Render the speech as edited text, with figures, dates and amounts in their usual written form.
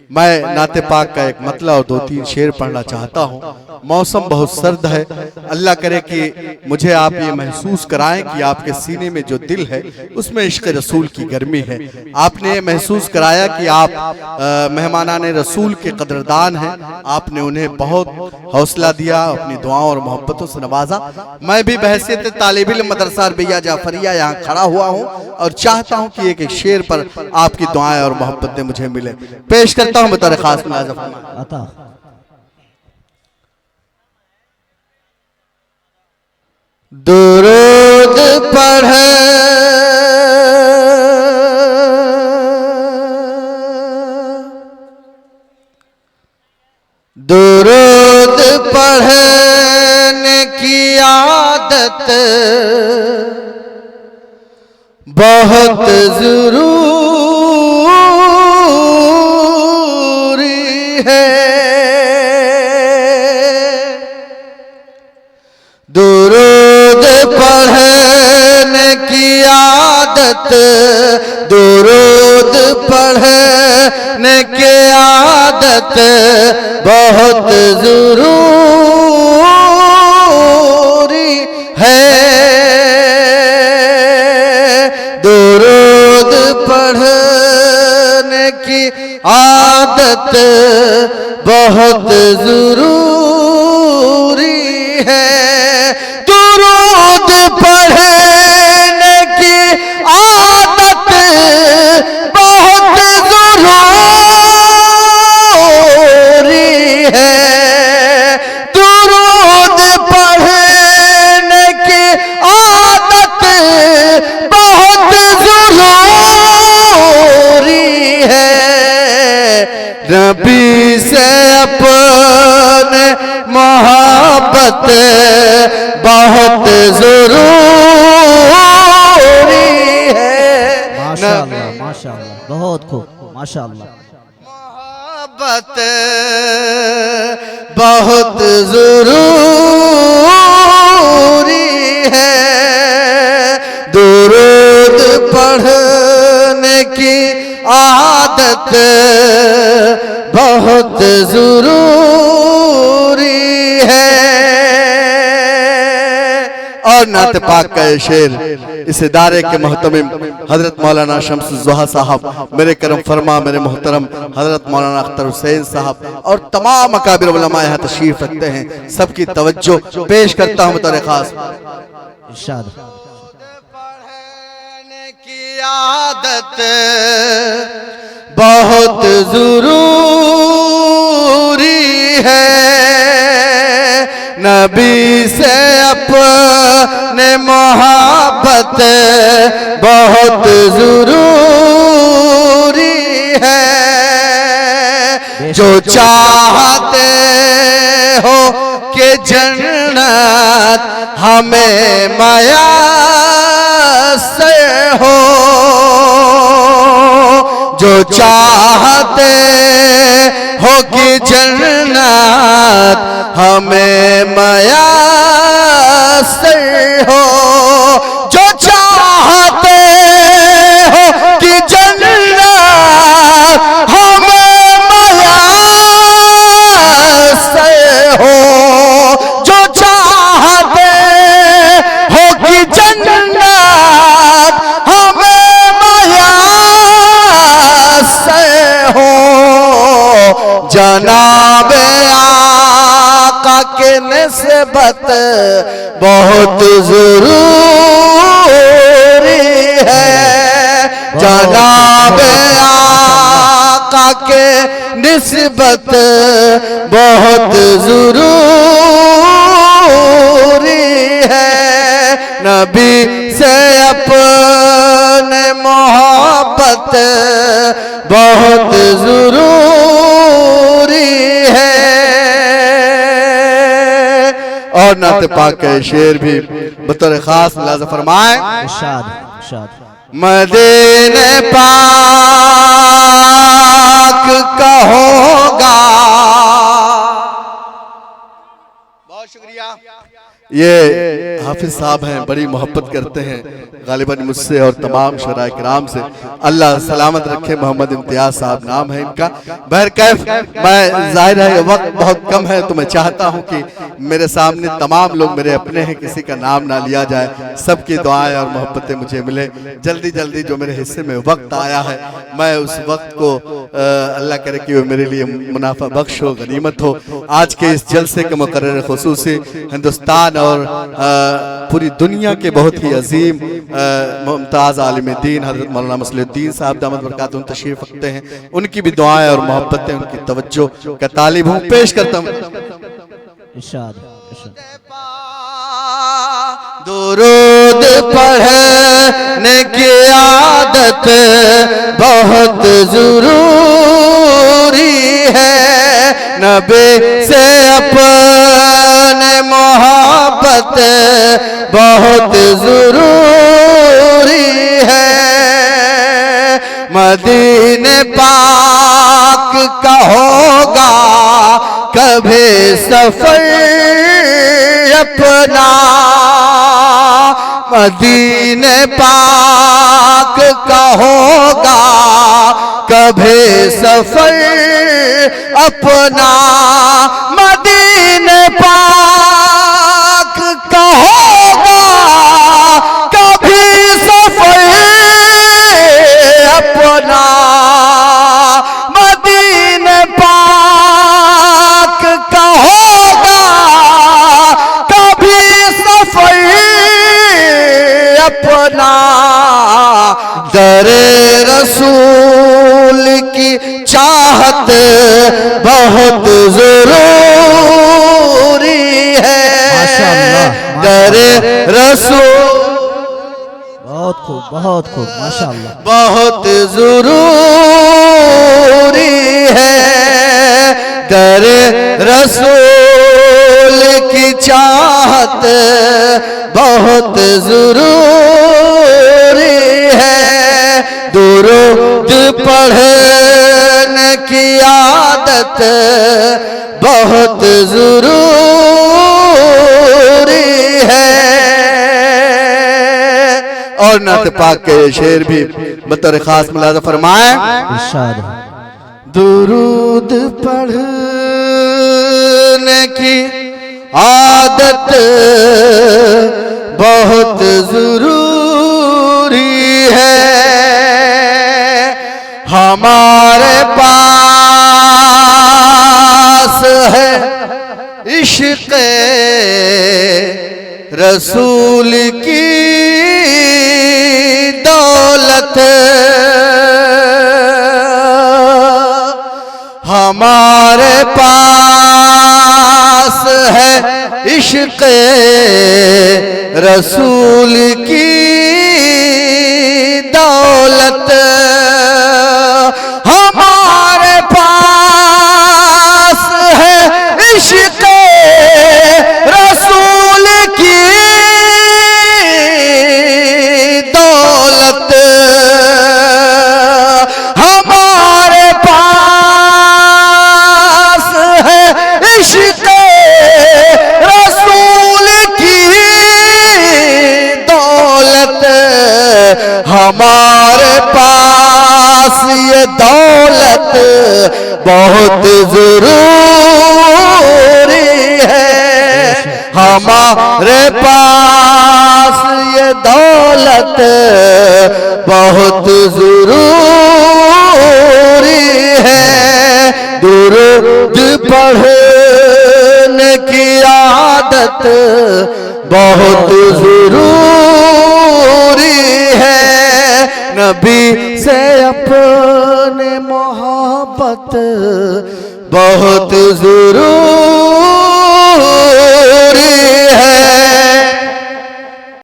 मैं नाते पाक का एक मतला और 2-3 शेर पढ़ना चाहता हूँ। मौसम बहुत सर्द है, अल्लाह करे कि मुझे आप ये महसूस कराएं कि आपके सीने में जो दिल है उसमें इश्क रसूल की गर्मी है। आपने ये महसूस कराया कि आप मेहमानाने रसूल के कदरदान हैं। आपने उन्हें बहुत हौसला दिया, अपनी दुआओं और मोहब्बतों से नवाजा। मैं भी बहैसियत तालिब इल्म मदरसा अरबिया जाफरिया यहाँ खड़ा हुआ हूँ और चाहता हूँ कि एक शेर पर आपकी दुआएं और मोहब्बतें मुझे मिले। पेश करता हूँ बतौर खास मुलाज़म। दुरूद पढ़े दुरूद पढ़ने की आदत बहुत ज़रूरी है। दुरूद पढ़ने की आदत दुरूद पढ़ने की आदत बहुत ज़रूरी है। दुरूद पढ़ने की आदत बहुत ज़रूरी है। दुरूद पढ़ने की आदत बहुत ज़रूरी है। दुरूद पढ़ने की आदत बहुत ज़रूरी है। नबी से अपने मोहब्बत बहुत ज़रूरी है। माशाअल्लाह माशाअल्लाह, बहुत खूब माशाअल्लाह। मोहब्बत बहुत ज़रूरी है। दुरूद पढ़ने की आदत बहुत ज़रूरी है। और नाते पाक का ये शेर इस इदारे के मोहतमिम हजरत मौलाना शम्सुज़्ज़ोहा साहब, मेरे करम फरमा मेरे मोहतरम हजरत मौलाना अख्तर हुसैन साहब और तमाम अकाबिर उलमा यहाँ तशरीफ रखते हैं, सबकी तवज्जो पेश करता हूँ बतौर खास। इरशाद। पढ़ने की आदत बहुत ज़रूरी है। नबी से अपने मोहब्बत बहुत ज़रूरी है। जो चाहते हो कि जन्नत हमें मयस्सर हो, जो चाहते हो कि जन्नत हमें मयस्सर हो, जो चाहते हो कि जन्नत हमें मयस्सर हो, जो चाहते हो कि जन्नत हमें मयस्सर हो, जनाबे आका के निस्बत बहुत ज़रूरी है। जनाबे आका के निस्बत बहुत ज़रूरी है। नबी से अपने मोहब्बत बहुत ज़रूरी है। और नाते पाक का शेर भी बतौर खास मुलाज़ा फरमाए। इरशाद इरशाद। मदीने पाक का होगा। बहुत शुक्रिया। ये हाफिज साहब हैं, बड़ी मोहब्बत करते हैं गालिबन मुझसे और तमाम शराय किराम से। अल्लाह सलामत रखे। मोहम्मद इम्तियाज साहब नाम है इनका। बहरकैफ मैं जाहिर है वक्त बहुत कम है तो मैं चाहता हूं कि मेरे सामने तमाम लोग मेरे अपने हैं, किसी का नाम ना लिया जाए। सबकी दुआएं और मोहब्बतें मुझे मिले जल्दी जल्दी। जो मेरे हिस्से में वक्त आया है मैं उस वक्त को अल्लाह करे कि वो मेरे लिए मुनाफा बख्श हो, गनीमत हो। आज के इस जलसे के मुकर्रर खुसूसी हिंदुस्तान और पूरी दुनिया के बहुत ही अजीम मुमताज़ आलिम दीन हज़रत मौलाना मसलीहुद्दीन साहब दामद बरकातुहू तशरीफ़ रखते हैं। उनकी भी दुआएं और मोहब्बतें, उनकी तवज्जो का तालिब हूँ। पेश करता हूँ इरशाद इरशाद। दुरूद पढ़ने की आदत बहुत ज़रूरी है। नबी से अपने मोहब्बत बहुत ज़रूरी है। मदीने पाक का होगा कभी सफर अपना। मदीने पाक का होगा कभी सफर अपना। मदीने पाक का होगा कभी सफर अपना। मदीने पाक का होगा कभी सफर अपना। दरे रसूल की चाहत बहुत जरूरी है। दरे रसूल बहुत खूब माशाअल्लाह। बहुत जरूरी है। दरे रसूल की चाहत बहुत जरूरी है। दुरूद पढ़ने की आदत बहुत जरूरी है। और नात पाक के शेर भी बतौर खास मुलाज़ा फरमाए। इरशाद। दुरूद पढ़ने की आदत बहुत जरूरी है। हमारे पास है इश्क़ रसूल की दौलत। हमारे पास है इश्क़ रसूल की दौलत। हमारे पास है इश्क़ रसूल की दौलत। हमारे पास है इश्क़ रसूल की दौलत। हमारे पास ये दौलत बहुत जरूरी है। हमारे पास ये दौलत बहुत जरूरी है। दुरूद पढ़ने की आदत बहुत जरूरी है। नबी से अपने मोहब्बत बहुत जरूरी